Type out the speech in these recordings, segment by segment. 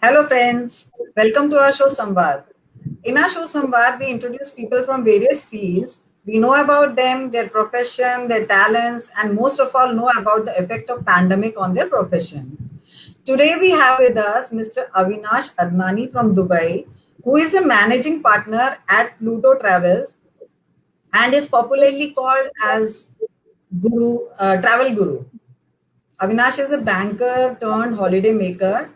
Hello friends, welcome to our show Samvaad. In our show Samvaad, we introduce people from various fields. We know about them, their profession, their talents, and most of all know about the effect of pandemic on their profession. Today we have with us Mr. Avinash Adnani from Dubai, who is a managing partner at Pluto Travels and is popularly called as Travel Guru. Avinash is a banker turned holiday maker.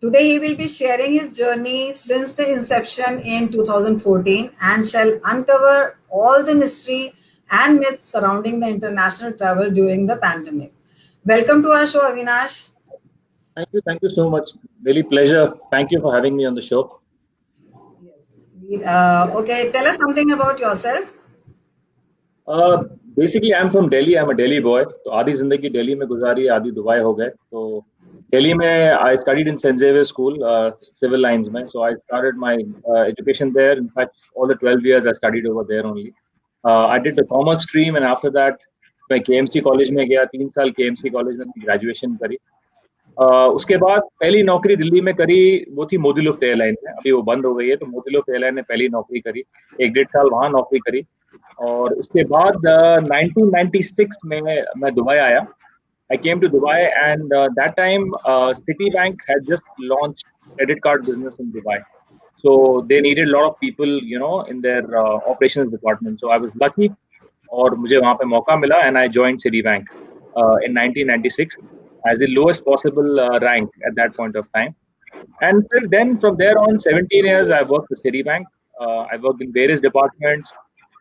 Today, he will be sharing his journey since the inception in 2014 and shall uncover all the mystery and myths surrounding the international travel during the pandemic. Welcome to our show, Avinash. Thank you so much. Really pleasure. Thank you for having me on the show. Okay, tell us something about yourself. Uh, Basically, I'm from Delhi. I'm a Delhi boy. तो आधी जिंदगी दिल्ली में गुजारी, आधी Dubai हो गए. तो दिल्ली में I studied in St. Xavier School, civil lines में. So I started my education there. In fact, all the 12 years I studied over there only. I did the commerce stream, and after that, मैं KMC college में गया. 3 साल KMC college में graduation करी. उसके बाद पहली नौकरी दिल्ली में करी वो थी मोदी एयरलाइन में. अभी वो बंद हो गई है. तो मोदी एयरलाइन ने पहली नौकरी करी. 1-1.5 साल वहां नौकरी करी. और उसके बाद 1996 में मैं दुबई आया. I came to Dubai, and that time Citibank had just launched credit card business in Dubai. So they needed a lot of people, in their operations department. So I was lucky, और मुझे वहाँ पे मौका मिला, and I joined Citibank in 1996 as the lowest possible rank at that point of time. And then from there on, 17 years, I worked with Citibank. I worked in various departments.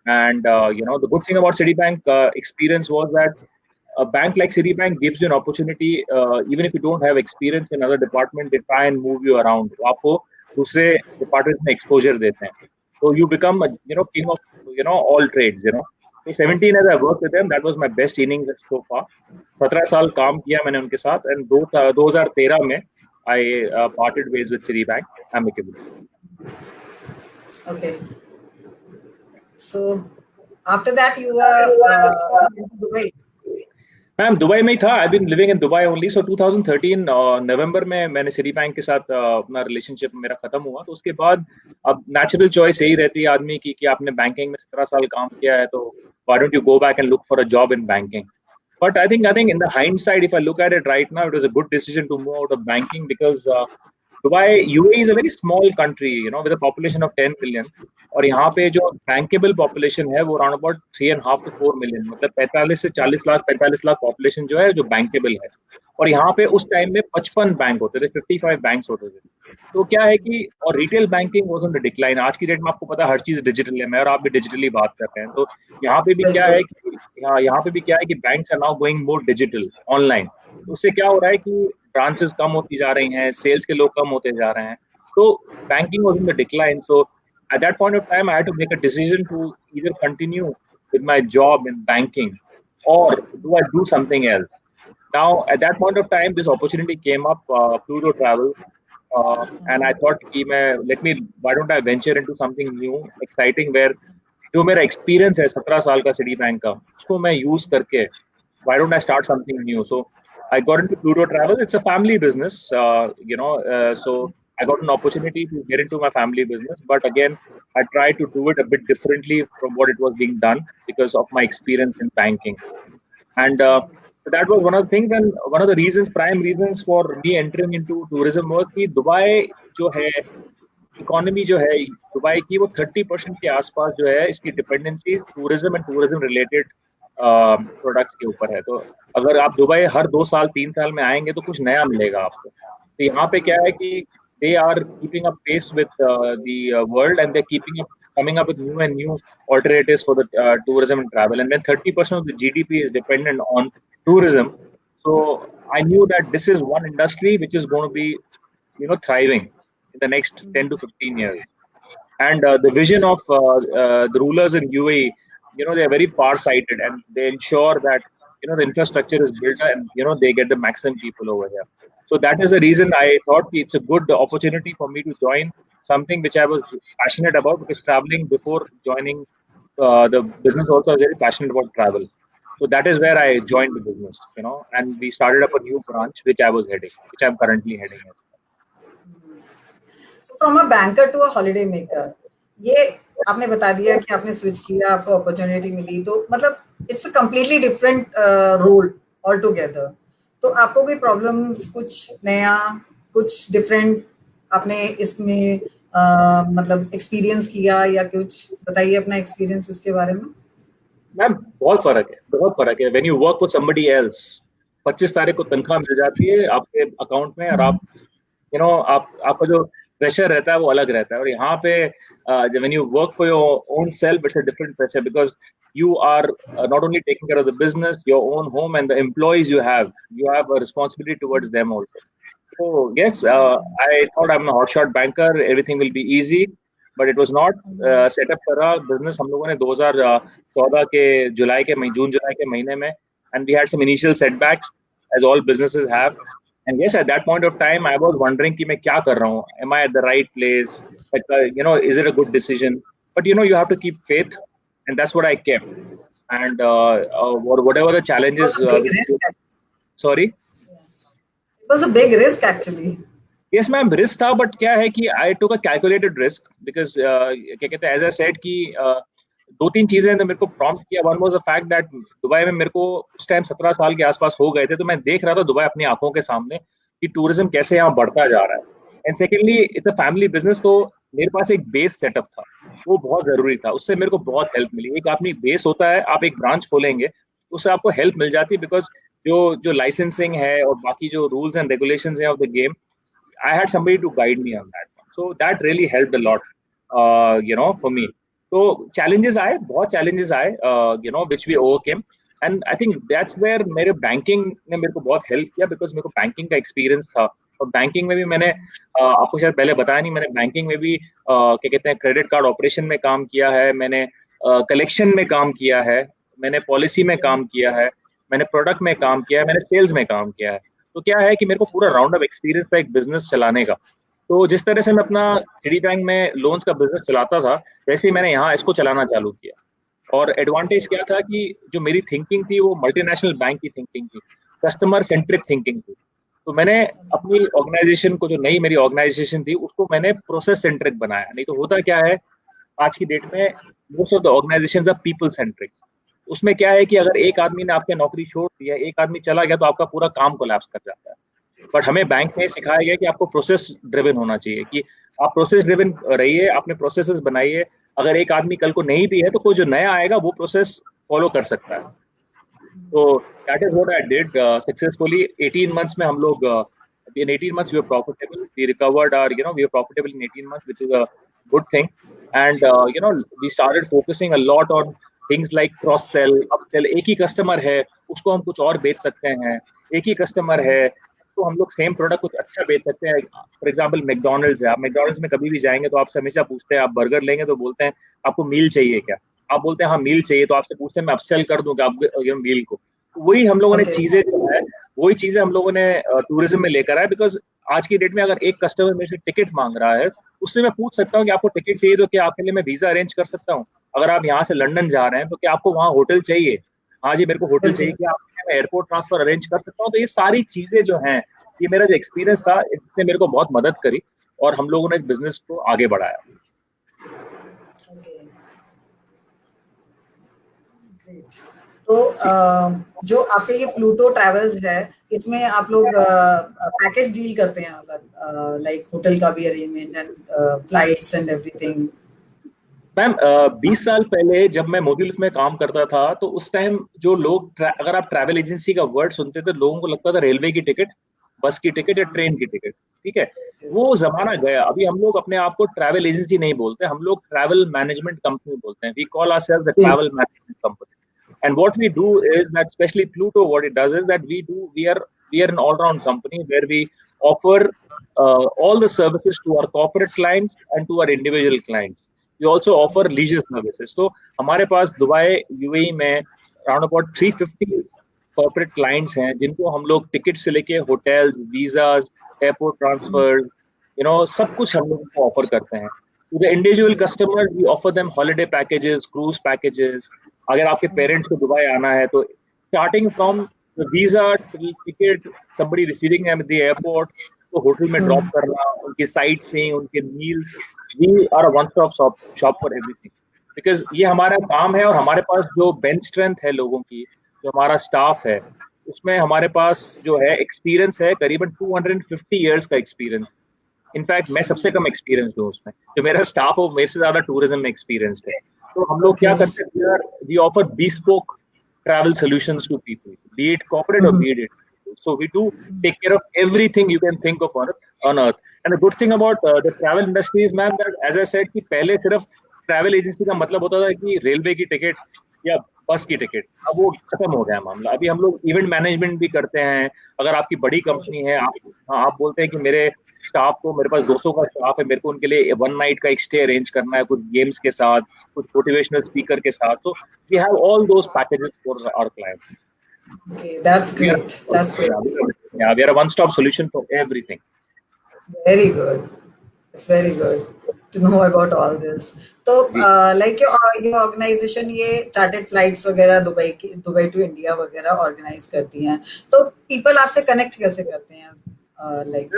And, the good thing about Citibank experience was that a bank like Citibank gives you an opportunity, even if you don't have experience in other department, they try and move you around. तो आपको दूसरे department में exposure देते हैं. So you become, king of, all trades, So 17 years I worked with them. That was my best innings so far. 17 साल काम किया मैंने उनके साथ. And 2013 में I parted ways with Citibank amicably. Okay. So after that, you were in Dubai. Ma'am Dubai में ही था. I been living in Dubai only. So 2013 नवंबर में मैंने सिटी बैंक के साथ अपना रिलेशनशिप मेरा खत्म हुआ. तो उसके बाद अब नेचुरल चॉइस यही रहती है आदमी की कि आपने बैंकिंग में 17 साल काम किया है, तो why don't you go back and look for a job in banking. But I think in the hindsight, if I look at it right now, it was a good decision to move out of banking because Dubai, UAE is a very small country, with a population of 10 million. और यहाँ पे जो bankable population है वो around about 3.5 to 4 million, मतलब 45 से 40 lakh 45 lakh population जो है जो bankable है. और यहाँ पे उस टाइम में 55 बैंक होते थे, 55 बैंक्स होते थे. तो क्या है कि और retail banking was on the decline. आज की डेट में आपको पता है हर चीज डिजिटल है. मैं और आप भी डिजिटली बात कर रहे हैं. तो यहाँ पे भी क्या है कि banks are now going more digital online. उससे क्या हो रहा है कि ब्रांचेस कम होती जा रही हैं, सेल्स के लोग कम होते जा रहे हैं. तो banking was in the decline. So at that point of time I had to make a decision to either continue with my job in banking or do I do something else. Now at that point of time this opportunity came up, Pluto Travels, and I thought कि why don't I venture into something new exciting where जो मेरा experience है 17 साल का city bank का उसको मैं use करके why don't I start something new. So I got into Pluto Travels. It's a family business, so I got an opportunity to get into my family business, but again, I tried to do it a bit differently from what it was being done because of my experience in banking. And so that was one of the things, and one of the reasons, prime reasons for me entering into tourism was कि Dubai जो है, economy जो है Dubai की वो 30% के आसपास जो है इसकी dependency tourism and tourism related products के ऊपर है. तो अगर आप दुबई हर 2 साल 3 साल में आएंगे तो कुछ नया मिलेगा आपको. तो यहाँ पे क्या है कि they are keeping up pace with the world, and they're coming up with new alternatives for the tourism and travel. And when 30% of the GDP is dependent on tourism, so I knew that this is one industry which is going to be, thriving in the next 10 to 15 years. And the vision of the rulers in UAE, they are very far-sighted, and they ensure that the infrastructure is built and they get the maximum people over here. So that is the reason I thought it's a good opportunity for me to join something which I was passionate about, because traveling before joining the business also I was very passionate about travel. So that is where I joined the business, and we started up a new branch which I'm currently heading. So from a banker to a holiday maker, ये आपने बता दिया कि आपने switch किया, आपको opportunity मिली, तो मतलब it's a completely different role all together. तो आपको कोई प्रॉब्लम्स, कुछ नया, कुछ डिफरेंट आपने इसमें मतलब एक्सपीरियंस किया, या कुछ बताइए अपना एक्सपीरियंस इसके बारे में। मैम बहुत फर्क है, बहुत फर्क है। When you work for somebody else, 25 तारीख को तनख्वाह मिल जाती है आपके अकाउंट में, और आप आपका जो प्रेशर रहता है वो अलग रहता है। और यहाँ पे when you work for your own self, it's a different pressure, because you are not only taking care of the business, your own home, and the employees you have a responsibility towards them also. So yes, I thought I'm a hotshot banker, everything will be easy, but it was not set up for a business। हम लोगों ने 2014 के जून जुलाई के महीने में, and we had some initial setbacks as all businesses have। And yes, at that point of time, I was wondering कि मैं क्या कर रहा हूँ? Am I at the right place? Like, is it a good decision? But you have to keep faith, and that's what I kept। And whatever the It challenges, was a big risk। sorry, It was a big risk actually। yes ma'am, risk था, but क्या है कि आई टुक a calculated risk, because क्या कहते हैं, as I said कि दो तीन चीजें तो मेरे को प्रॉम्प्ट किया। One was the fact that Dubai में मेरे को उस टाइम 17 साल के आसपास हो गए थे, तो मैं देख रहा था दुबई अपनी आंखों के सामने कि टूरिज्म कैसे यहाँ बढ़ता जा रहा है। And secondly, it's a family business, तो मेरे पास एक बेस सेटअप था, वो बहुत जरूरी था। उससे मेरे को बहुत हेल्प मिली। एक आदमी बेस होता है, आप एक ब्रांच खोलेंगे उससे आपको हेल्प मिल जाती है, बिकॉज जो जो लाइसेंसिंग है और बाकी जो रूल्स एंड रेगुलेशंस हैं of the game, I had somebody to guide me on that one. So that really helped a lot, for me. So challenges आए, बहुत challenges आए, which we overcame. And I think that's where मेरे banking ने मेरे को बहुत help किया, because मेरे को banking का experience था। और banking में भी मैंने आपको शायद पहले बताया नहीं, मैंने banking में भी क्या कहते हैं, credit card operation में काम किया है, मैंने collection में काम किया है, मैंने policy में काम किया है, मैंने product में काम किया है, मैंने sales में काम किया है। तो क्या है कि मेरे को पूरा राउंड ऑफ एक्सपीरियंस था एक बिजनेस चलाने का। तो जिस तरह से मैं अपना सिटी बैंक में लोन्स का बिजनेस चलाता था, वैसे ही मैंने यहाँ इसको चलाना चालू किया। और एडवांटेज क्या था कि जो मेरी थिंकिंग थी वो मल्टीनेशनल बैंक की थिंकिंग थी, कस्टमर सेंट्रिक थिंकिंग थी। तो मैंने अपनी ऑर्गेनाइजेशन को, जो नई मेरी ऑर्गेनाइजेशन थी, उसको मैंने प्रोसेस सेंट्रिक बनाया। नहीं तो होता क्या है आज की डेट में, most of the organisations are people centric. उसमें क्या है कि अगर एक आदमी ने आपकी नौकरी छोड़ दी है, एक आदमी चला गया, तो आपका पूरा काम कोलैप्स कर जाता है। बट हमें बैंक में सिखाया गया कि आपको प्रोसेस ड्रिवन होना चाहिए, कि आप प्रोसेस ड्रिवन रहिए, आपने प्रोसेसेस बनाइए। अगर एक आदमी कल को नहीं भी है तो कोई जो नया आएगा वो प्रोसेस फॉलो कर सकता है। तो that is what I did successfully. 18 months में हम लोग in 18 months we were profitable, we recovered our, we were profitable in 18 months, which is a good thing। And we started focusing a lot on things like cross sell, upsell। एक ही customer है, उसको हम कुछ और बेच सकते हैं। एक ही कस्टमर है, तो हम लोग सेम प्रोडक्ट कुछ अच्छा बेच सकते हैं। फॉर एग्जांपल मैकडोनल्ड्स है, आप मैकडोनल्ड्स में कभी भी जाएंगे तो आपसे हमेशा पूछते हैं, आप बर्गर लेंगे तो बोलते हैं आपको मील चाहिए क्या? आप बोलते हैं हाँ मील चाहिए, तो आपसे पूछते हैं मैं अपसेल कर दूं क्या आप मील को? वही हम लोगों ने चीजें जो है, वही चीजें हम लोगों ने टूरिज्म में लेकर आए। बिकॉज आज की डेट में अगर एक कस्टमर मेरे से टिकट मांग रहा है, उससे मैं पूछ सकता हूँ कि आपको टिकट चाहिए तो क्या आपके लिए मैं वीजा अरेंज कर सकता हूँ? अगर आप यहाँ से लंदन जा रहे हैं तो क्या आपको वहाँ होटल चाहिए? हाँ जी मेरे को होटल चाहिए, क्या आपके मैं एयरपोर्ट ट्रांसफर अरेंज कर सकता हूँ? तो ये सारी चीजें जो हैं, ये मेरा जो एक्सपीरियंस था, इसने मेरे को बहुत मदद करी और हम लोगों ने इस बिजनेस को आगे बढ़ाया। तो जो आपके ये प्लूटो ट्रैवल्स है, इसमें आप लोग पैकेज डील करते हैं, अगर लाइक होटल का भी arrangement and flights and everything? Ma'am 20 साल पहले जब मैं मोबिल्स में काम करता था, तो उस टाइम जो लोग, अगर आप ट्रैवल एजेंसी का वर्ड सुनते थे, लोगों को लगता था रेलवे की टिकट, बस की टिकट या ट्रेन की टिकट। ठीक है, वो जमाना गया। अभी हम लोग अपने आप को ट्रैवल एजेंसी नहीं बोलते, हम लोग ट्रैवल मैनेजमेंट कंपनी बोलते हैं। We call ourselves a travel management company. And what we do is that, especially Pluto, what it does is that we are an all-round company where we offer all the services to our corporate clients and to our individual clients. We also offer leisure services. So हमारे पास Dubai UAE में around about 350 corporate clients हैं, जिनको हम लोग ticket से लेके hotels, visas, airport transfer, सब कुछ हम लोग को ऑफर करते हैं। To the individual customers, we offer them holiday packages, cruise packages। अगर आपके पेरेंट्स को दुबई आना है तो starting from the visa, ticket, somebody receiving them at the airport, तो होटल में ड्रॉप करना, उनकी साइट सीइंग, उनके meals, we are a one stop shop for everything, because ये हमारा काम है। और हमारे पास जो बेंच स्ट्रेंथ है लोगों की, जो हमारा स्टाफ है, उसमें हमारे पास जो है एक्सपीरियंस है करीबन 250 ईयर्स का एक्सपीरियंस। इनफैक्ट मैं सबसे कम एक्सपीरियंस हूँ उसमें, जो मेरा स्टाफ हो मेरे से ज्यादा टूरिज्म में एक्सपीरियंस्ड है। तो हम लोग क्या Okay. करते हैं, we offer bespoke travel solutions to people, be it corporate or Mhm. be it individual. So we do take care of everything you can think of on earth. And the good thing about the travel industry is, ma'am, that as I said कि पहले सिर्फ travel agency का मतलब होता था कि railway की ticket या बस की टिकट। अब वो खत्म हो गया मामला। अभी हम लोग इवेंट मैनेजमेंट भी करते हैं। अगर आपकी बड़ी कंपनी है, आप बोलते हैं कि मेरे स्टाफ को, मेरे पास 200 का स्टाफ है, मेरे को उनके लिए वन नाइट का एक स्टे अरेंज करना है, कुछ गेम्स के साथ, कुछ मोटिवेशनल स्पीकर के साथ। So we have all those packages for our clients. Okay, that's We are, great. That's great. we are a one-stop solution for everything. Very good. It's very good to know about all this. So, जी like your organization ये chartered flights वगैरह Dubai to India वगैरह organize करती हैं, तो people आपसे connect कैसे करते हैं? Like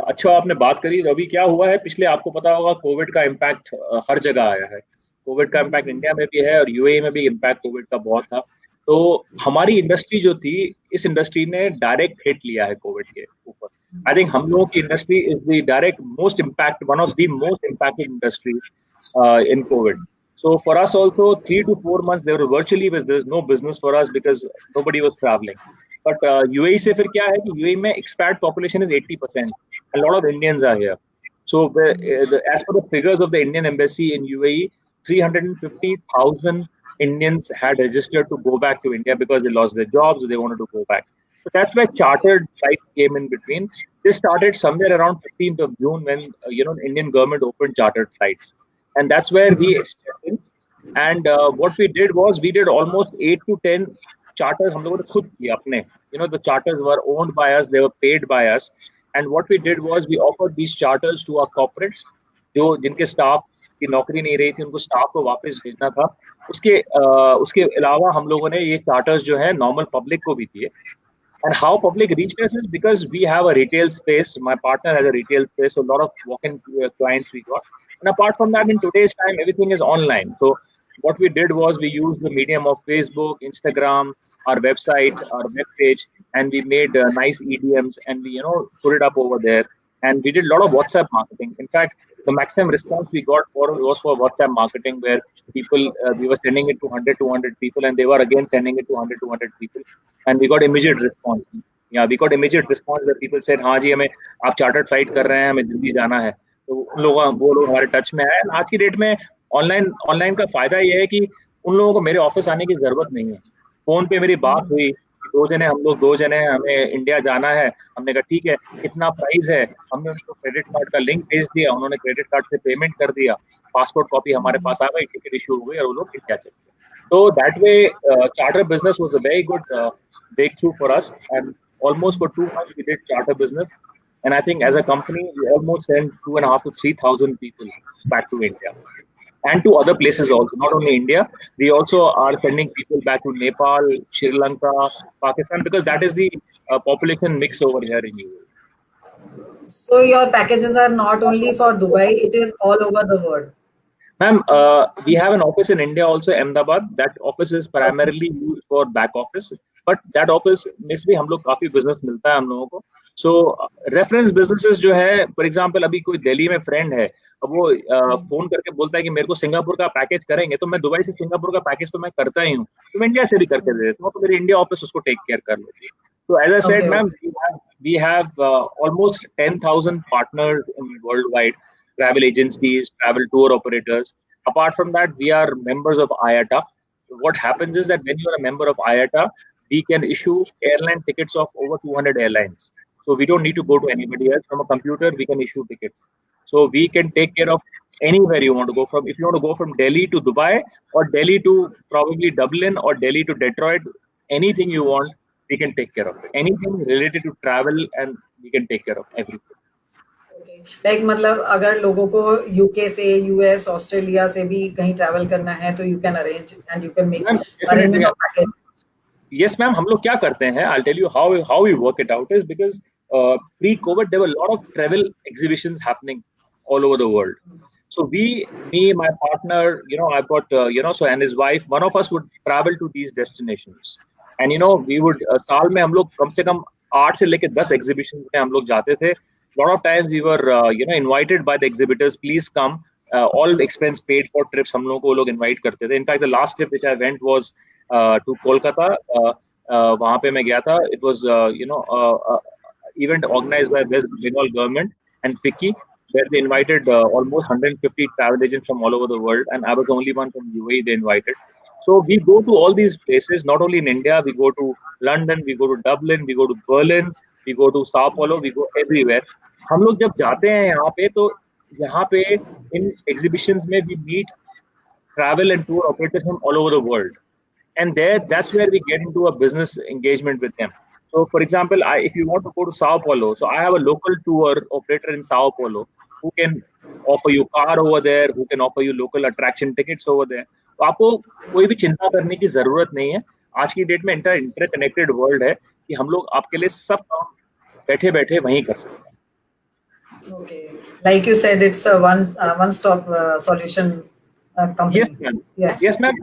अच्छा आपने बात करी। अभी क्या हुआ है, पिछले आपको पता होगा कोविड का इम्पैक्ट हर जगह आया है। कोविड का इम्पैक्ट इंडिया में भी है और यूएई में भी इम्पैक्ट कोविड का बहुत था। तो हमारी इंडस्ट्री जो थी, इस इंडस्ट्री ने डायरेक्ट हिट लिया है कोविड के ऊपर। आई थिंक हम लोगों की industry is the direct most impact, one of the most impacted industry in COVID. So for us also, 3 to 4 months they were virtually, there's no business for us because nobody was traveling. But UAE से फिर क्या है कि UAE में expat population is 80%. A lot of Indians are here. So as per the figures of the Indian embassy in UAE, 350,000 Indians had registered to go back to India because they lost their jobs, so they wanted to go back. So that's where chartered flights came in between. This started somewhere around 15th of June when the Indian government opened chartered flights, and that's where we stepped in. And what we did was we did almost 8 to 10 charters. हम लोगों ने खुद किए अपने. The charters were owned by us, they were paid by us. And what we did was we offered these charters to our corporates, जो जिनके staff की नौकरी नहीं रही थी, उनको स्टाफ को वापस भेजना था। उसके अलावा हम लोगों ने ये चार्टर्स जो है नॉर्मल पब्लिक को भी दिए। And how public reached us is because we have a retail space. My partner has a retail space, so a lot of walk-in clients we got. And apart from that, in today's time, everything is online. So what we did was we used the medium of Facebook, Instagram, our website, our web page, and we made nice EDMs and we put it up over there. And we did a lot of WhatsApp marketing. In fact, the maximum response we got was for WhatsApp marketing, where people we were sending it to 100 people, and they were again sending it to 100 people, and we got immediate response. Yeah, we got immediate response where people said, हाँ जी हमें आप chartered flight कर रहे हैं, हमें जल्दी जाना है। तो वो लोग हमारे टच में आए। आज की डेट में ऑनलाइन का फायदा ये है कि उन लोगों को मेरे ऑफिस आने की जरूरत नहीं है। फोन पे मेरी बात हुई, हम लोग 2 जने हैं, हमें इंडिया जाना है। हमने कहा ठीक है, कितना प्राइस है, हमने उनको क्रेडिट कार्ड का लिंक भेज दिया, उन्होंने क्रेडिट कार्ड से पेमेंट कर दिया, पासपोर्ट कॉपी हमारे पास आ गई, टिकट इशू हो गई और वो लोग इंडिया चले गए। तो that way charter business was a very good breakthrough for us, and almost for 2 months we did charter business, and I think as a company we almost sent 2.5 to 3,000 people back to India and to other places also, not only India. We also are sending people back to Nepal, Sri Lanka, Pakistan, because that is the population mix over here in UAE. So your packages are not only for Dubai; it is all over the world. Ma'am, we have an office in India also, Ahmedabad. That office is primarily used for back office, but that office में भी हम लोग काफी business मिलता है हम लोगों को. So reference businesses जो है, for example, अभी कोई दिल्ली में friend है, अब वो फोन करके बोलता है कि मेरे को सिंगापुर का पैकेज करेंगे, तो मैं दुबई से सिंगापुर का पैकेज तो मैं करता ही हूँ, तो मैं इंडिया से भी करके दे देता हूँ, तो मेरी इंडिया ऑफिस उसको टेक केयर कर लेती है. So as I said, ma'am, we have almost 10,000 partners in worldwide. Travel agencies, travel tour operators. Apart from that, we are members of IATA. What happens is that when you are a member of IATA, we can issue airline tickets of over 200 airlines. So we don't need to go to anybody else. From a computer, we can issue tickets. So we can take care of anywhere you want to go from. If you want to go from Delhi to Dubai, or Delhi to probably Dublin, or Delhi to Detroit, anything you want, we can take care of it. Anything related to travel, and we can take care of everything. Like मतलब अगर लोगों को UK से, US, Australia से भी कहीं travel करना है, तो you can arrange and you can make arrangement of package. Yes, ma'am. हम लोग क्या करते हैं? I'll tell you how we work it out is because pre-COVID, there were a lot of travel exhibitions happening all over the world. So me, my partner, I've got, so and his wife, one of us would travel to these destinations. And, we would, साल में हम लोग कम से कम 8 से लेके 10 exhibitions में हम लोग जाते थे. Lot of times we were, invited by the exhibitors, please come. All expense paid for trips, हम लोगों को वो लोग invite करते थे. In fact, the last trip which I went was to Kolkata. वहाँ पे मैं गया था. It was, event organized by West Bengal government and FICCI, where they invited almost 150 travel agents from all over the world, and I was the only one from UAE they invited. So we go to all these places, not only in India, we go to London, we go to Dublin, we go to Berlin, we go to Sao Paulo, we go everywhere. हम लोग जब जाते हैं यहाँ पे, तो यहाँ पे in exhibitions में we meet travel and tour operators from all over the world. And that's where we get into a business engagement with them. So, for example, if you want to go to Sao Paulo, so I have a local tour operator in Sao Paulo who can offer you car over there, who can offer you local attraction tickets over there. तो आपको कोई भी चिंता करने की जरूरत नहीं है. आज की डेट में इंटरकनेक्टेड वर्ल्ड है कि हम लोग आपके लिए सब काम बैठे बैठे वहीं कर सकते हैं. Okay, like you said, it's a one-stop solution. Yes, ma'am. Yes, ma'am.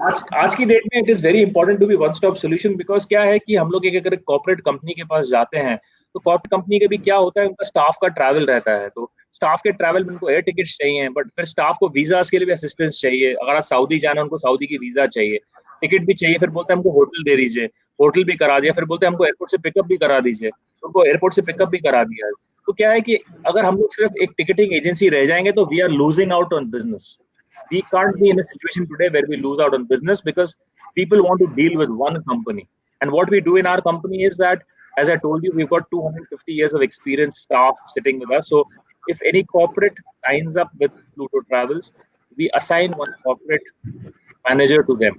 आज की डेट में it is very important to be one-stop solution, because क्या है कि हम लोग अगर कॉर्पोरेट कंपनी के पास जाते हैं, तो कॉर्पोरेट कंपनी के भी क्या होता है, उनका स्टाफ का ट्रैवल रहता है. तो स्टाफ के ट्रैवल में उनको एयर टिकट्स चाहिए, बट फिर स्टाफ को वीजास के लिए भी असिस्टेंस चाहिए. अगर आप सऊदी जाना है, उनको सऊदी की वीजा चाहिए, टिकट भी चाहिए. फिर बोलते हैं हमको होटल दे दीजिए, होटल भी करा दिया. फिर बोलते हैं हमको एयरपोर्ट से पिकअप भी करा दीजिए, उनको एयरपोर्ट से पिकअप भी करा दिया. तो क्या है कि अगर हम लोग सिर्फ एक टिकटिंग एजेंसी रह जाएंगे, तो we are losing out on business. We can't be in a situation today where we lose out on business, because people want to deal with one company. And what we do in our company is that, as I told you, we've got 250 years of experienced staff sitting with us. So if any corporate signs up with Pluto Travels, we assign one corporate manager to them.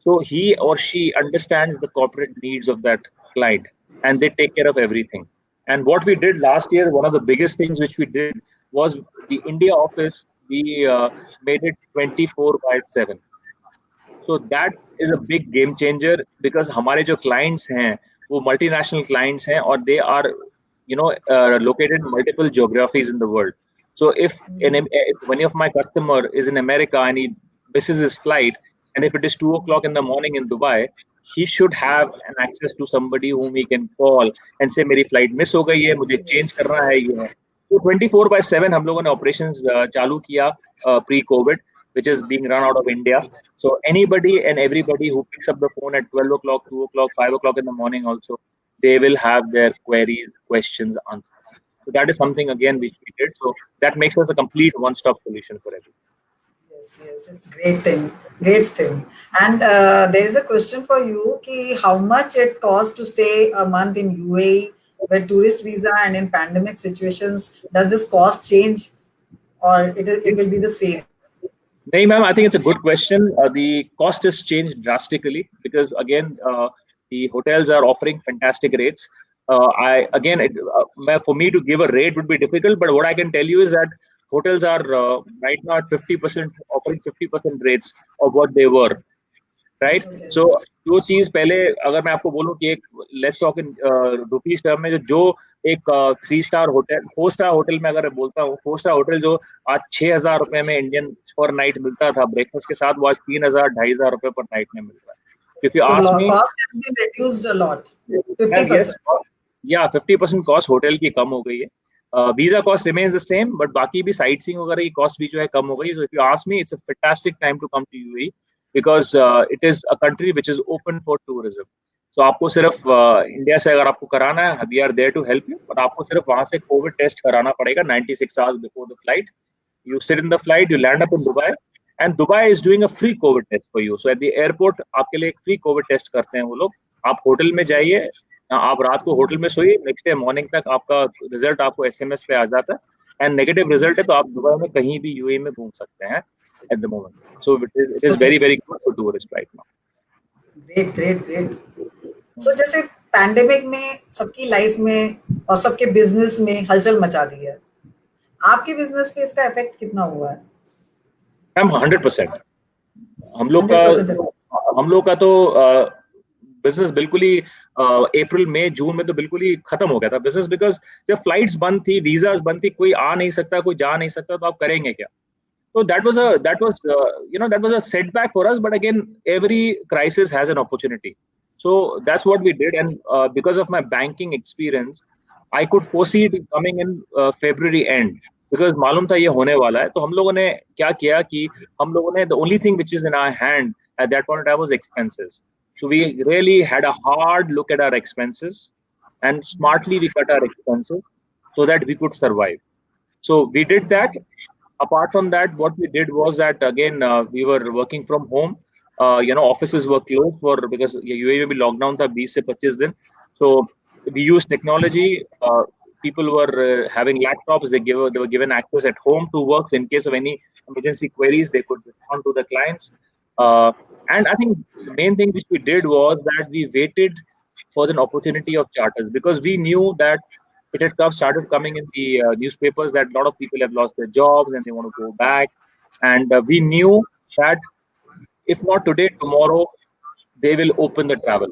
So he or she understands the corporate needs of that client, and they take care of everything. And what we did last year, one of the biggest things which we did was the India office, we made it 24/7. So that is a big game changer, because हमारे जो clients हैं वो multinational clients हैं, और they are located in multiple geographies in the world. So if one of my customer is in America and he misses his flight, and if it is 2 o'clock in the morning in Dubai, he should have an access to somebody whom he can call and say मेरी flight miss हो गई है, मुझे change करना है ये है. So 24/7 हम लोगों ने operations चालू किया pre-COVID, which is being run out of India. So anybody and everybody who picks up the phone at 12 o'clock, 2 o'clock, 5 o'clock in the morning also, they will have their queries, questions answered. So that is something again which we did. So that makes us a complete one-stop solution for everyone. Yes, it's great thing. And there is a question for you: ki how much it costs to stay a month in UAE with tourist visa, and in pandemic situations, does this cost change, or it will be the same? No, ma'am, I think it's a good question. The cost has changed drastically, because again, the hotels are offering fantastic rates. For me to give a rate would be difficult, but what I can tell you is that hotels are right now at 50%, offering 50% rates of what they were. Right? Okay. So जो चीज पहले अगर मैं आपको बोलूं कि एक let's talk in rupees term में, जो एक 3-स्टार होटल 4-स्टार होटल में अगर बोलता हूँ, 4-स्टार होटल जो आज 6,000 रुपए में इंडियन पर नाइट मिलता था ब्रेकफास्ट के साथ, वो आज 3,000-2,500 रुपए पर नाइट में मिल रहा है. क्योंकि आज में cost has been reduced a lot, 50%. Yeah, 50% cost hotel की कम हो गई है. Visa cost remains the same, but बाकी भी साइट सीइंग वगैरह की कॉस्ट भी जो है कम हो गई. So if you ask me, it's a fantastic time to come to UAE, because it is a country which is open for tourism. So आपको सिर्फ इंडिया से अगर आपको कराना है, we are there to help you, but आपको सिर्फ वहाँ से कोविड टेस्ट कराना पड़ेगा 96 hours before the flight. You sit in the flight, you land up in Dubai, and Dubai is doing a free COVID test for you. So at the airport आपके लिए एक free COVID test करते हैं वो लोग. आप hotel में जाइए, आप रात को होटल में सोइए, नेक्स्ट डे मॉर्निंग तक आपका रिजल्ट आपको SMS पे आ जाता है, एंड नेगेटिव रिजल्ट है तो आप दुबई में कहीं भी यूएई में घूम सकते हैं at the moment. So it is very very good for tourist right now. Great. So जैसे पैंडेमिक में सबकी लाइफ में और सबके बिजनेस में हलचल मचा दी है, आपके बिजनेस पे इसका इफेक्ट कितना हुआ है? मैम 100%. हम लोग का तो बिजनेस बिल्कुल ही अप्रैल मई जून में तो बिल्कुल ही खत्म हो गया था बिजनेस, बिकॉज जब फ्लाइट्स बंद थी, वीजाज बंद थी, कोई आ नहीं सकता, कोई जा नहीं सकता, तो आप करेंगे क्या? So that was a setback for us. But again, every crisis has an opportunity. So that's what we did, and because of my banking experience, I could foresee it coming in February end, because मालूम था ये होने वाला है. तो हम लोगों ने क्या किया कि हम लोगों ने, the only thing which is in our hand at that point of time was expenses. So we really had a hard look at our expenses, and smartly we cut our expenses so that we could survive. So we did that. Apart from that, what we did was that, again, we were working from home. Offices were closed for, because UAE में भी lockdown था 20 से 25 दिन. So we used technology. People were having laptops. They were given access at home to work. So in case of any emergency queries, they could respond to the clients. And I think the main thing which we did was that we waited for an opportunity of charters, because we knew that it had started coming in the newspapers that a lot of people have lost their jobs and they want to go back. And we knew that if not today, tomorrow, they will open the travel.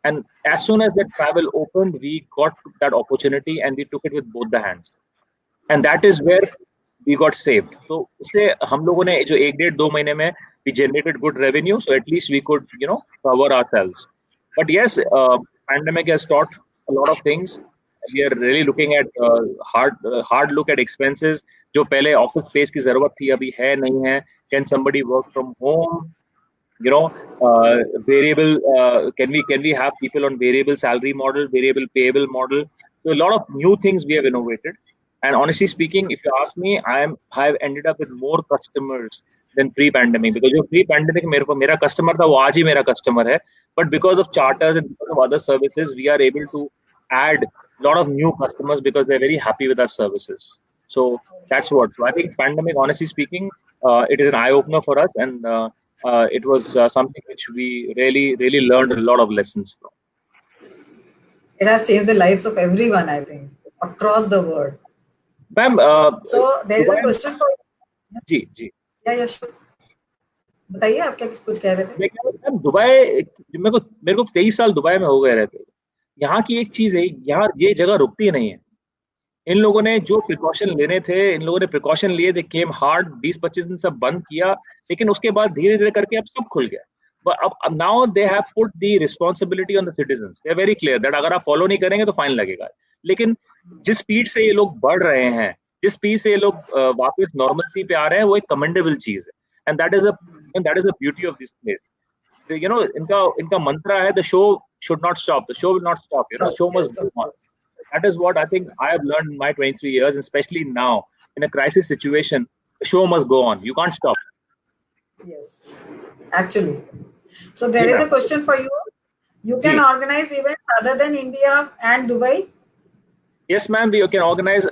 And as soon as the travel opened, we got that opportunity and we took it with both the hands. And that is where we got saved. So उससे हम लोगों ने जो 1.5-2 महीने में we generated good revenue, so at least we could cover ourselves. But yes, pandemic has taught a lot of things. We are really looking at hard look at expenses. जो पहले office space की जरूरत थी अभी है नहीं है. Can somebody work from home? Variable. Can we have people on variable salary model, variable payable model? So a lot of new things we have innovated. And honestly speaking, if you ask me, I've ended up with more customers than pre-pandemic, because जो pre-pandemic मेरा customer था वो आज ही मेरा customer है. But because of charters and because of other services, we are able to add a lot of new customers because they're very happy with our services. So that's what. So I think pandemic, honestly speaking, it is an eye opener for us, and it was something which we really learned a lot of lessons from. It has changed the lives of everyone, I think, across the world. Ma'am, so there is a question for you. Ji. Yeah, sure. बताइए, आप क्या कुछ कह रहे थे? Ma'am, Dubai, मेरे को 23 साल दुबई में हो गए रहते. यहाँ की एक चीज है, यहाँ ये जगह रुकती नहीं है. इन लोगों ने जो प्रिकॉशन लेने थे, इन लोगों ने प्रिकॉशन लिए. दे केम हार्ड. 20-25 दिन सब बंद किया, लेकिन उसके बाद धीरे धीरे करके अब सब खुल गया. But अब now they have put the responsibility on the citizens. They are very clear that अगर आप फॉलो नहीं करेंगे तो फाइन लगेगा. लेकिन जिस स्पीड से ये लोग बढ़ रहे हैं, जिस स्पीड से ये लोग वापस नॉर्मलसी पे आ रहे हैं, वो एक कमेंडेबल चीज है. And that is the beauty of this place. इनका मंत्रा है, the show should not stop. The show will not stop. The show must go on. That is what I think I have learned in my 23 years, and especially now in a crisis situation, the show must go on. You can't stop. Yes, actually. So there is a question for you. You can organize events other than India and Dubai? Yes, ma'am. We can organize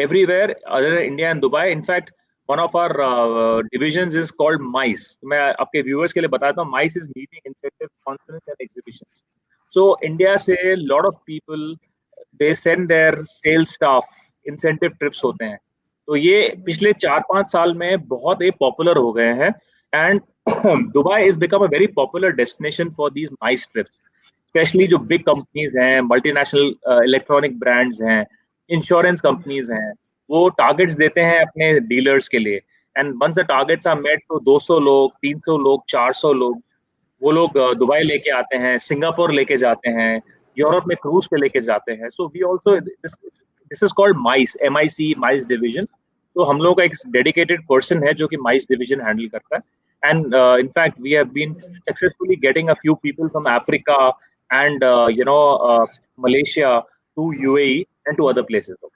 everywhere other than India and Dubai. In fact, one of our divisions is called MICE. मैं आपके viewers के लिए बताता हूँ. MICE is Meeting, Incentive, Conference and Exhibitions. So India से lot of people, they send their sales staff, incentive trips होते हैं. तो ये पिछले 4-5 साल में बहुत ही पॉपुलर हो गए हैं. And Dubai has become a very popular destination for these MICE trips. Especially जो big companies हैं, multinational electronic brands हैं, insurance companies हैं, वो targets देते हैं अपने dealers के लिए. And once the targets are met, तो 200 लोग, 300 लोग, 400 लोग, वो लोग दुबई लेके आते हैं, सिंगापुर लेके जाते हैं, यूरोप में क्रूज पे लेके जाते हैं. So we also, this is called MICE, MIC, MICE division. तो हम लोग का एक dedicated person है जो कि MICE division handle करता है. And in fact, we have been successfully getting a few people from Africa and Malaysia to UAE and to other places also.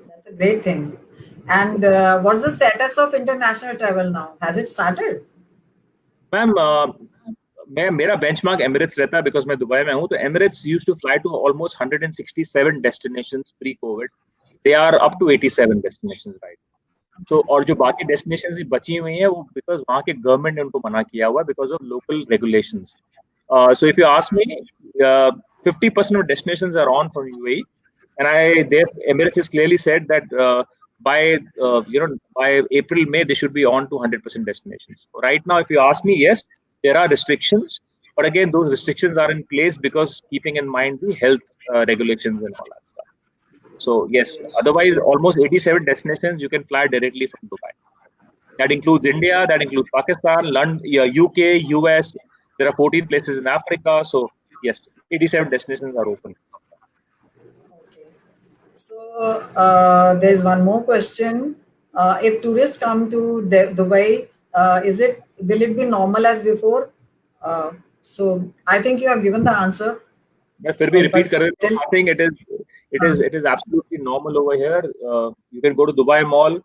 That's a great thing. And what's the status of international travel now? Has it started? Ma'am, मेरा benchmark Emirates रहता है because मैं Dubai में हूँ. तो Emirates used to fly to almost 167 destinations pre-COVID. They are up to 87 destinations right now. So और जो बाकी destinations बची हुई हैं वो because वहाँ के government ने उनको मना किया हुआ because of local regulations. So if you ask me, 50% of destinations are on from UAE, and Emirates has clearly said that by April, May they should be on to 100% destinations. Right now, if you ask me, yes, there are restrictions. But again, those restrictions are in place because keeping in mind the health regulations and all that stuff. So yes, otherwise almost 87 destinations you can fly directly from Dubai. That includes India, that includes Pakistan, London, UK, US. There are 14 places in Africa. So yes, 87 destinations are open. Okay. So there's one more question. If tourists come to Dubai, will it be normal as before? So I think you have given the answer, मैं फिर भी but repeat कर रहा हूँ. still, I think it is absolutely normal over here. You can go to Dubai Mall,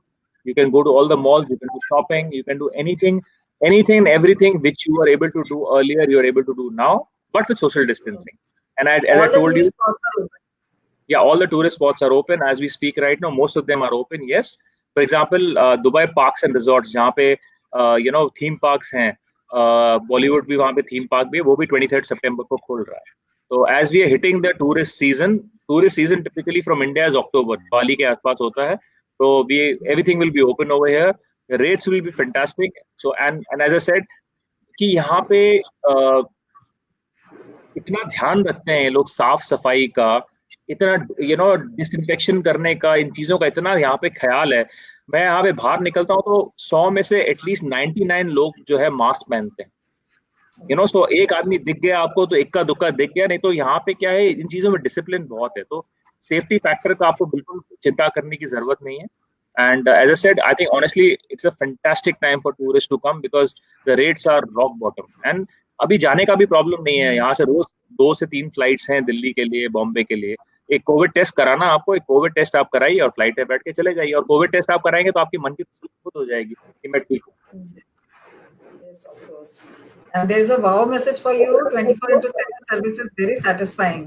you can go to all the malls, you can do shopping, you can do anything and everything which you were able to do earlier, you are able to do now, but with social distancing. And as I all the told you, tourist spots are open. yeah, all the tourist spots are open as we speak right now. Most of them are open. Yes, for example, Dubai Parks and Resorts, जहाँ पे theme parks हैं, Bollywood भी वहाँ पे theme park भी है, वो भी 23rd September को खुल रहा है. So as we are hitting the tourist season typically from India is October, Bali के आसपास होता है. So everything will be open over here. The rates will be fantastic. So and as I said कि यहाँ पे इतना ध्यान रखते हैं लोग साफ सफाई का, इतना डिसइंफेक्शन करने का, इन चीजों का इतना यहाँ पे ख्याल है. मैं यहाँ पे बाहर निकलता हूँ तो 100 में से एटलीस्ट 99 लोग जो है मास्क पहनते हैं. सो एक आदमी दिख गया आपको तो इक्का दुक्का दिख गया, नहीं तो यहाँ पे क्या है, इन चीजों में डिसिप्लिन बहुत है. तो सेफ्टी फैक्टर का आपको बिल्कुल चिंता करने की जरूरत नहीं है. And as I said, I think honestly it's a fantastic time for tourists to come because the rates are rock bottom. And अभी जाने का भी प्रॉब्लम नहीं है. यहाँ से रोज 2 से 3 फ्लाइट्स हैं दिल्ली के लिए, बॉम्बे के लिए. एक कोविड टेस्ट कराना आपको, एक कोविड टेस्ट आप कराइए और फ्लाइट पे बैठ के चले जाइए. और कोविड टेस्ट आप कराएंगे तो आपकी मन की तसल्ली खुद हो जाएगी कि मैं ठीक हूँ. Yes, of course. And there is a wow message for you. 24/7 service is very satisfying.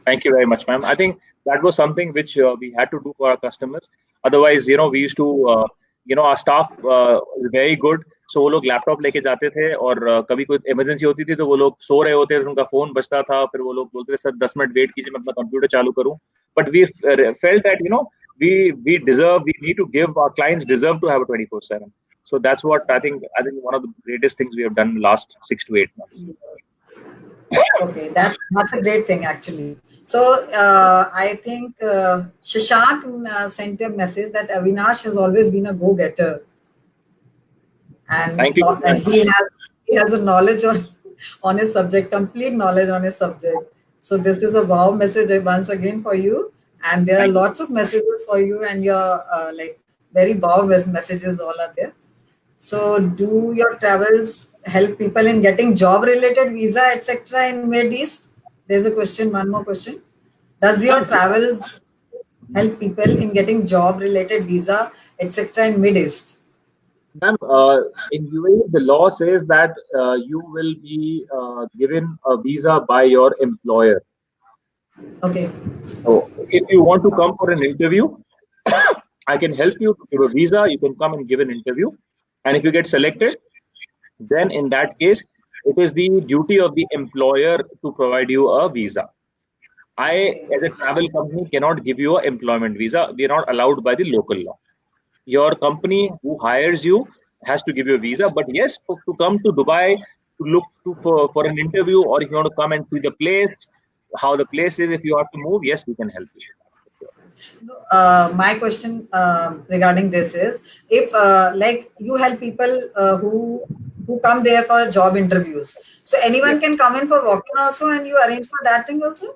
Thank you very much, ma'am. I think that was something which we had to do for our customers. Otherwise, we used to, our staff is very good. So वो लोग laptop लेके जाते थे और कभी कोई emergency होती थी तो वो लोग सो रहे होते थे, उनका फोन बजता था, फिर वो लोग बोलते थे सर 10 मिनट वेट कीजिए मैं अपना कंप्यूटर चालू करूं. But we felt that we need to give our clients deserve to have a 24/7. So that's what I think one of the greatest things we have done in the last 6 to 8 months. Okay, that's a great thing actually. So I think Shashank sent a message that Avinash has always been a go-getter, and Thank you. he has a knowledge on his subject, complete knowledge on his subject. So this is a wow message once again for you, and there are lots of messages for you, and your like very wow messages all are there. So do your travels help people in getting job related visa etc. in Mid East? There's a question, one more question. Does your travels help people in getting job related visa etc. in Mid East? Ma'am, in UAE the law says that you will be given a visa by your employer. Okay. So if you want to come for an interview, I can help you to give a visa. You can come and give an interview. And if you get selected, then in that case, it is the duty of the employer to provide you a visa. I, as a travel company, cannot give you an employment visa. We are not allowed by the local law. Your company who hires you has to give you a visa. But yes, to come to Dubai, to look for an interview, or if you want to come and see the place, how the place is, if you have to move, yes, we can help you. My question regarding this is, if like you help people who come there for job interviews, so anyone can come in for walk-in also, and you arrange for that thing also?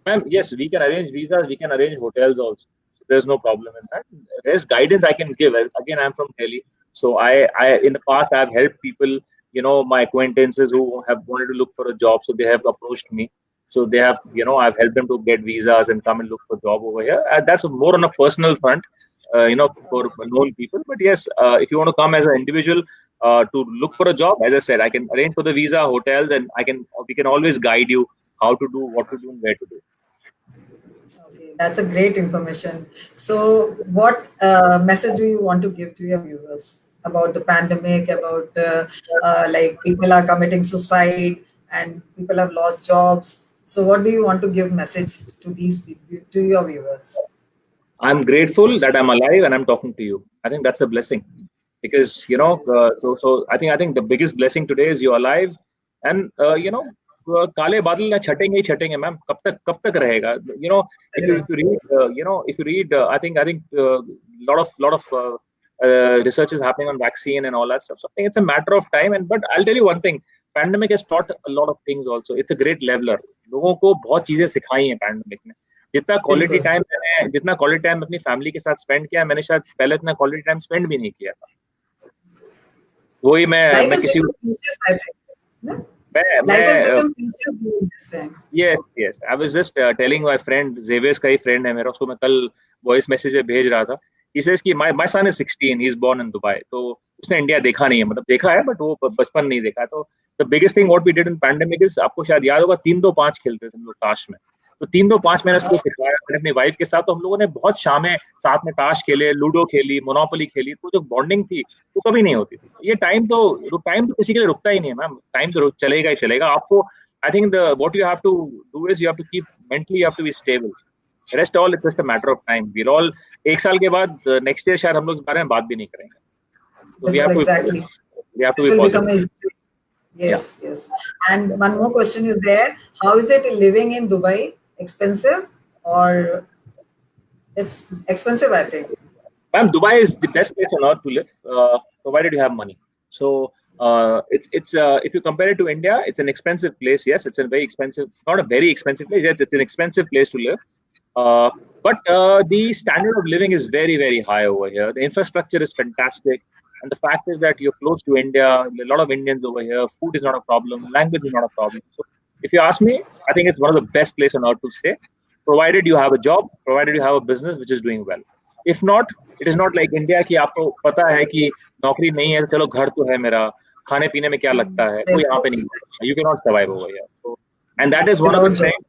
Ma'am, yes, we can arrange visas, we can arrange hotels also. So there's no problem in that. There's guidance I can give. Again, I'm from Delhi, so I in the past I've helped people, my acquaintances who have wanted to look for a job, so they have approached me. So they have, I've helped them to get visas and come and look for job over here. That's more on a personal front, for known people. But yes, if you want to come as an individual to look for a job, as I said, I can arrange for the visa, hotels, and we can always guide you how to do, what to do, and where to do. Okay, that's a great information. So what message do you want to give to your viewers about the pandemic, about like people are committing suicide and people have lost jobs? So what do you want to give message to these people, to your viewers? I'm grateful that I'm alive and I'm talking to you. I think that's a blessing because, so I think the biggest blessing today is you're alive And काले बादल ना छटेंगे ही छटेंगे ma'am, कब तक रहेगा? If you read I think lot of research is happening on vaccine and all that stuff. So I think it's a matter of time. But I'll tell you one thing, pandemic has taught a lot of things also. It's a great leveler. लोगों को बहुत चीजें सिखाई हैं pandemic ने. जितना quality time अपनी family के साथ स्पेंड किया, मैंने शायद पहले इतना क्वालिटी टाइम स्पेंड भी नहीं किया था. वही मैं किसी yes I was just telling my friend Xavier's का ही friend है मेरा, उसको मैं कल वॉइस मैसेज भेज रहा था. He says कि my son is 16, he is born in Dubai. तो उसने इंडिया देखा नहीं है, मतलब देखा है बट वो बचपन नहीं देखा है. तो the biggest thing what we did in pandemic is, आपको शायद याद होगा 3-2-5 खेलते थे हम लोग ताश में. तो 3-2-5 मैंने उसको सिखाया अपनी वाइफ के साथ. तो हम लोगों ने बहुत शामें साथ में ताश खेले, लूडो खेली, मोनोपोली खेली. तो जो बॉन्डिंग थी वो कभी नहीं होती थी. ये टाइम तो किसी के लिए रुकता ही नहीं है मैम. टाइम तो चलेगा ही चलेगा. आपको I think what you have to do is you have to keep mentally, you have to be stable. Rest all, it's just a matter of time. We're all एक साल के बाद next year शायद हम लोग इस बारे में बात भी नहीं करेंगे. So we have to be positive. Yes. And one more question is there. How is it living in Dubai? Expensive or it's expensive? I think. Ma'am, Dubai is the best place on earth to live, provided you have money. So it's if you compare it to India, it's an expensive place. Yes, it's a very expensive, not a very expensive place. Yes, it's an expensive place to live. But the standard of living is very, very high over here. The infrastructure is fantastic. And the fact is that you're close to India. A lot of Indians over here. Food is not a problem. Language is not a problem. So if you ask me, I think it's one of the best places on earth to stay, provided you have a job, provided you have a business which is doing well. If not, it is not like India कि आपको पता है कि नौकरी नहीं है, चलो घर तो है मेरा, खाने पीने में क्या लगता है, वो यहाँ पे नहीं. You cannot survive over here. So, and that is one of the trends.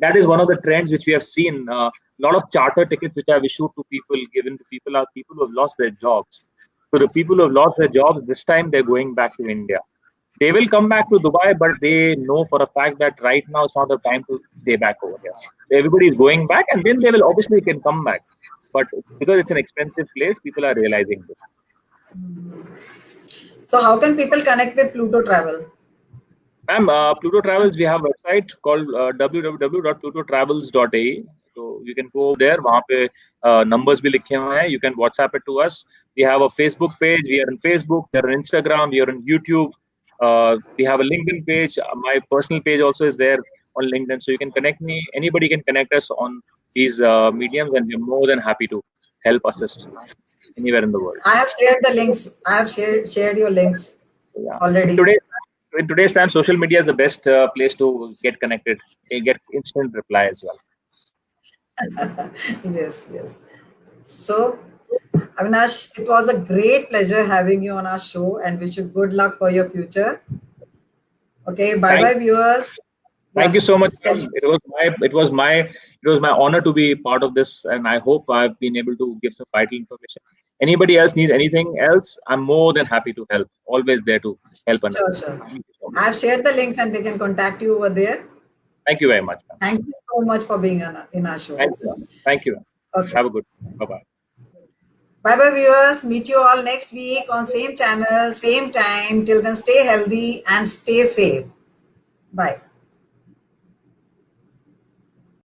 That is one of the trends which we have seen. A lot of charter tickets which are issued to people, given to people, are people who have lost their jobs. So the people who have lost their jobs, this time they're going back to India. They will come back to Dubai, but they know for a fact that right now it's not the time to stay back over here. So everybody is going back, and then they will obviously can come back. But because it's an expensive place, people are realizing this. So how can people connect with Pluto Travel? Ma'am, Pluto Travels, we have a website called www.plutotravels.ae. So you can go there. वहाँ पे numbers भी लिखे हुए हैं. You can WhatsApp it to us. We have a Facebook page. We are on Facebook. We are on Instagram. We are on YouTube. We have a LinkedIn page. My personal page also is there on LinkedIn. So you can connect me. Anybody can connect us on these mediums, and we're more than happy to help assist anywhere in the world. I have shared the links. I have shared your links already. In today's time, social media is the best place to get connected and get instant reply as well. Yes. So, Avinash, it was a great pleasure having you on our show, and wish you good luck for your future. Okay, bye viewers. Thank you so much. It was my honor to be part of this, and I hope I've been able to give some vital information. Anybody else needs anything else, I'm more than happy to help. Always there to help another. Sure. I've shared the links, and they can contact you over there. Thank you very much. Thank you so much for being in our show. Thank you. Okay. Have a good one. Bye-bye. Bye-bye, viewers. Meet you all next week on same channel, same time. Till then, stay healthy and stay safe. Bye.